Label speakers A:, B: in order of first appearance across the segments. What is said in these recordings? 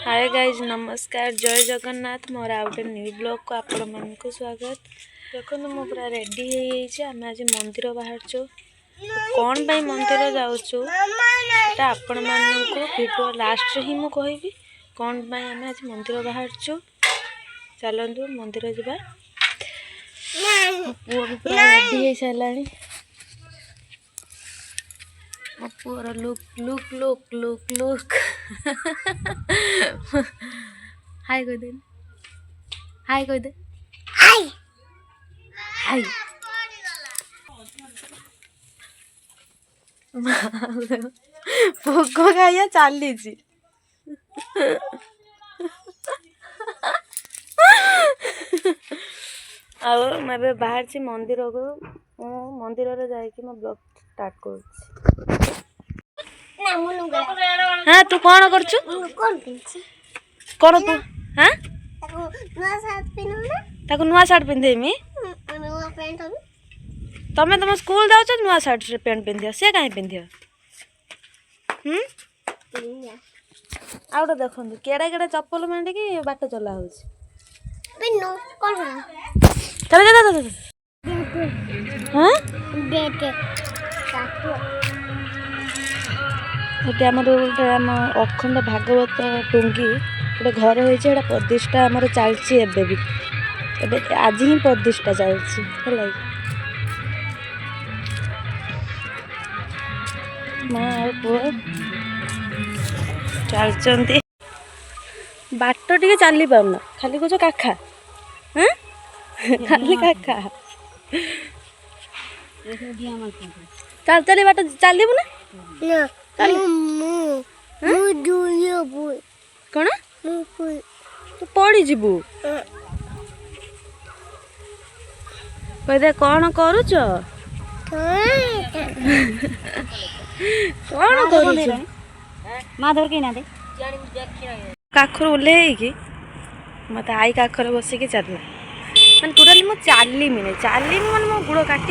A: Hi guys नमस्कार जय जगन्नाथ मोर आउटे new blog को आपण मन को स्वागत। देखो मु पूरा रेडी हो आम आज मंदिर बाहर कौन पाई मंदिर जाऊँ आपण मानक वीडियो लास्ट ही मु कहबी कौन पाई आम आज मंदिर बाहर चलतु मंदिर जा पुआ भी पूरा रेडी हो सारा मो poor look look look look look hi कह दे हाय कह दे हाय हाय भोग खाइया चली मैं बाहर मंदिर को मंदिर जाकि मो ब्लॉग स्टार्ट कर। हाँ तू कौन कर कौन तू हाँ नुआ सार्ट पिंधेमी तमें तुम स्कूल जाऊच नुआ सार्ट पैंट पिंध सी कहीं पिंध आउट देखो केड़ा केड़ा चप्पल मांडी की बाट चला हो गोटे आम अखंड भागवत टुंगी गोटे घर होता प्रतिष्ठा आमर चलती आज ही प्रतिष्ठा चलती माँ पुआ चलती बाट टे चली पारना खाली कौच काखा हाँ खाली काखा चल चली बाट चलू ना कौन तू पड़ी जीवु कहदे कौन करुच कौन करुच माधर कहीं ना काखर ओह्लैकी मत आई काखर बसिकी चलना मैंने टोटाली मुझे चलमी नहीं चलमी मैंने मो गुड़ काट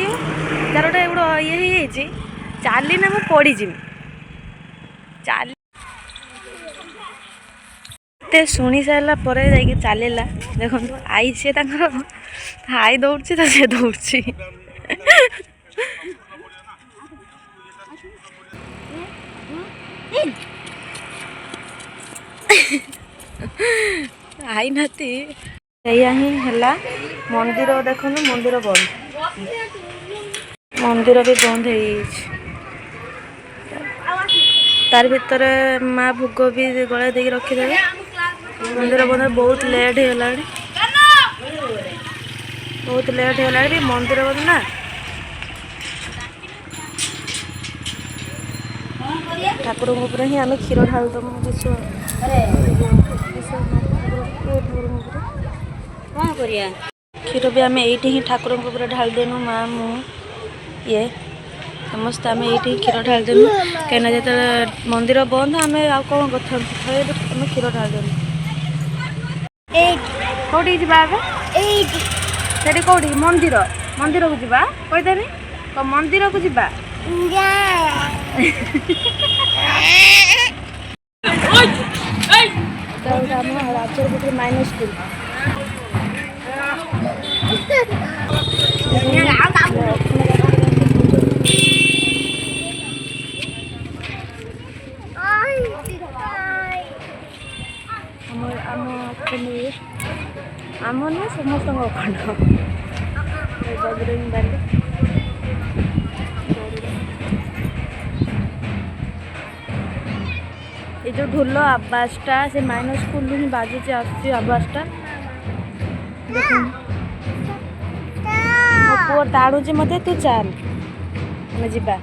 A: तार गोटे गुड़ ये चलनी ना मुझे पड़जी चल शुणी सारा पर चलला देखो आई सी आई दौड़ से दौड़ आई नाती या ही है मंदिर देखो मंदिर बंद मंदिर भी बंद है तार भीतर माँ भोग भी गला दे रखीदे मंदिर बंद बहुत लेट होगा बहुत लेट होगा भी मंदिर बंद ना ठाकुर ऊपर ही आम क्षीर ढालदम क्षीर भी आम ये ठाकुर ऊपर ढाल देनु माँ मु ये समस्त आम ये क्षीर ढाल देनु कहीं जो मंदिर बंद आम आ कौन कथा आम क्षीर ढाल देनु कौटी जाटी कौटी मंदिर मंदिर को जा कहीदेनि मंदिर को जा राज्य माइनस स्कूल आम नुह समस्त अखंड बजरंग बाली ये जो ढोल आवाजटा से माइनस स्कूल ही बाजुचे आवाजटा देख मो पुओ टाणुची मत तू चल जा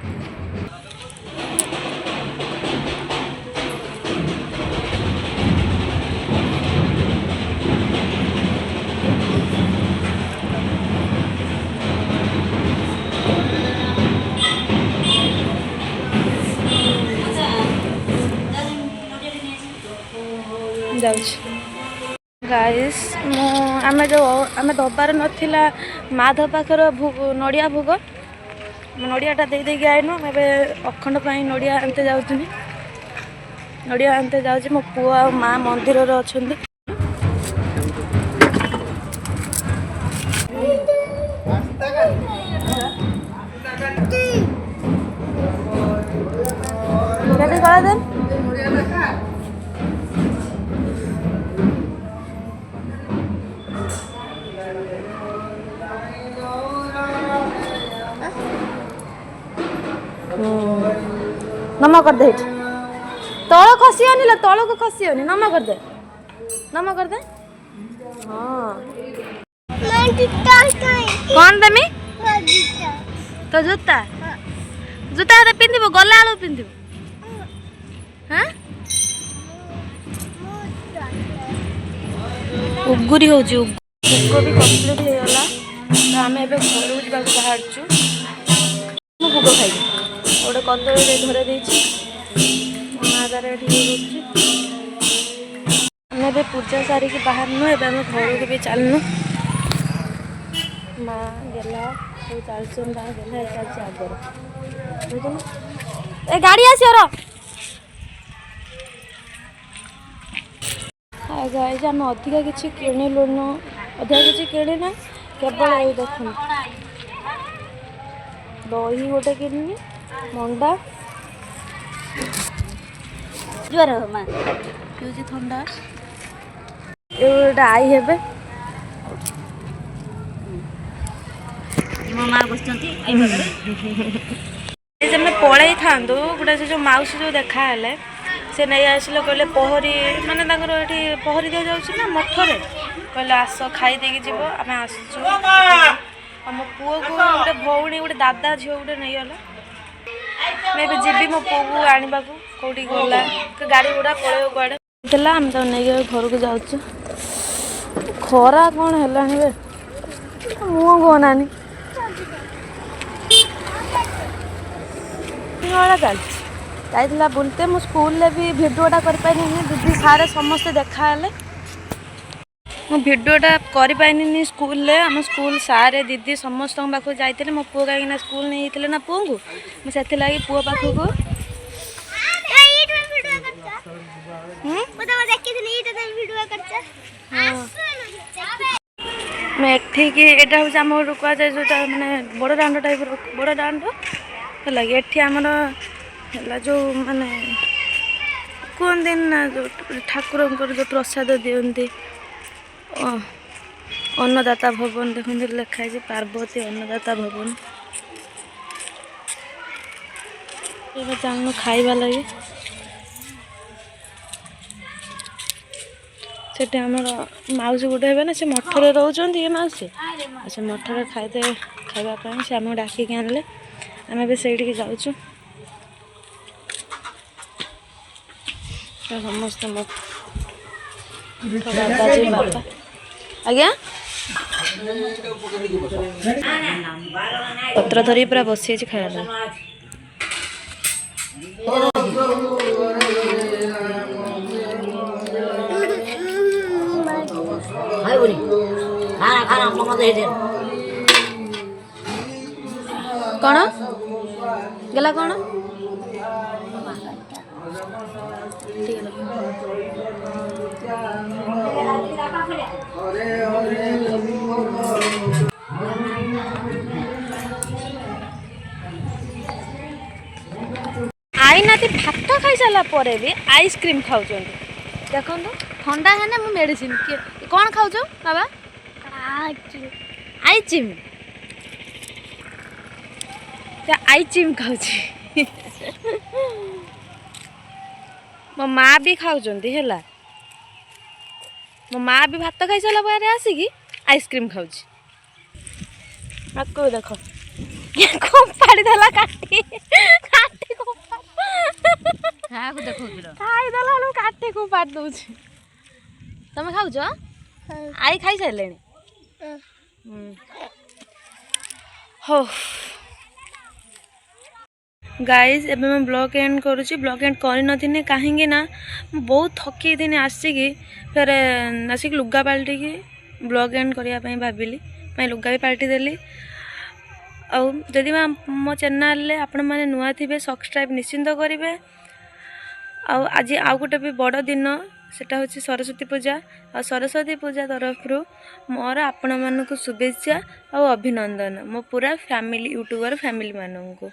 A: गाइस आम जो आम दबार नाला माधव पाखर नड़िया भोग नड़ियाटा दे देगी आईनु ए अखंड नड़िया आनते जाऊँ नड़िया आनते जाऊँ मो पुआ आ माँ मंदिर अच्छा नम कर दे तल खसीनी तल को खसीनी नम कर दे हाँ कौन देमी तो जूता जूता तो पिंधु गला आलू पिंधु हाँ उगुरी हो भी कम्प्लीट हो गला तो आम ए घर जावाक बाहर भोग खाई गोटे कदली धरे देती माँ तार आम पूजा सारिकी बाहर नु एम घर को भी चलनु माँ गेला सब चलछन गेला चलছে आगर ए गाड़ी आसी गाइज आम अधिका किसी किणुन अधिका किसी किणना केवल ये देख दही गोटे किणनी मंडा
B: ज्वर
A: पीऊँ थंडा ये आई हे
B: मो माँ बस
A: पलि था गोटे से जो मौसी जो देखाले से नहीं आसिले कहले पहरी माने ये पहरी दि जाऊँ मठरे कहले आस खाईदे जीव आम आसो मो पुओ को गोटे भौणी गोटे दादा झील गोटे नहीं गला मुझे जीवी मो पुओ को आने कौटी गला गाड़ी गुड़ा पड़े कड़े आम तो नहीं घर को जाऊँ खरा कौन है मुँह कहनानी चलती बुलते मो स्कूल भी भिडियोटा कर दीदी सारे समस्ते देखाले मो भिडियोटा कर स्कूल आम स्कूल सारे दीदी समस्त पाखु जाते मो पुओ कहीं स्कूल नहीं ना पुओ को मुझे पुओ पाखक मैं एठिकी यहाँ हूँ आम घर कह जाए जो मैंने बड़ दाण्ड टाइप बड़ दाण्ड है ये आमर है जो माने कहते ना जो ठाकुर जो प्रसाद दिखती अन्नदाता भवन देखते लिखाई पार्वती अन्नदाता भवन ये चलनु खाइबा लगे से मौसी गोटे है ना से मठरे रोच ये मौसी से मठरे खाइदे खावाई से आम डाकिक आनले आम भी से जाऊँ समस्त दादाजी बापा आज्ञा पत्र धरी पूरा बसी खाया कौन गला कौन आई ना भात खाई सारा भी आइसक्रीम खाऊ देखो ठंडा है ना मेडिसिन कौन खाऊ बाबा आइसक्रीम आइसक्रीम खाऊ मो माँ भी खाऊँ है मो माँ भी भात खाई सारा पर आसिकी आइसक्रीम खाऊँ देख खोपाड़ी देला काटी काटी खाईदेला काटी खोपाड़ी दौर तुम खाऊ आई खाई सारे हो गाइज एबे मैं ब्लॉग एंड करुँची ब्लॉग एंड करनी कहीं ना बहुत थकी थी आसिकी फिर आसिक लुगा पाल्टिकी ब्लॉग एंड करने भाविली लुगा भी पाल्टी देली आदि मो चैनल आपण मैंने नुआ थे सब्सक्राइब निश्चिंत करेंगे आज आउ गोटे भी बड़ दिन सेटा हूँ सरस्वती पूजा। आ सरस्वती पूजा तरफ मोर आपण मानक शुभेच्छा और अभिनंदन मो पूरा फैमिली यूट्यूबर फैमिली मानक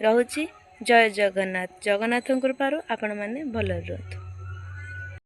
A: रोची। जय जगन्नाथ। जगन्नाथ कृपारू आपण मैंने भल रुहतु।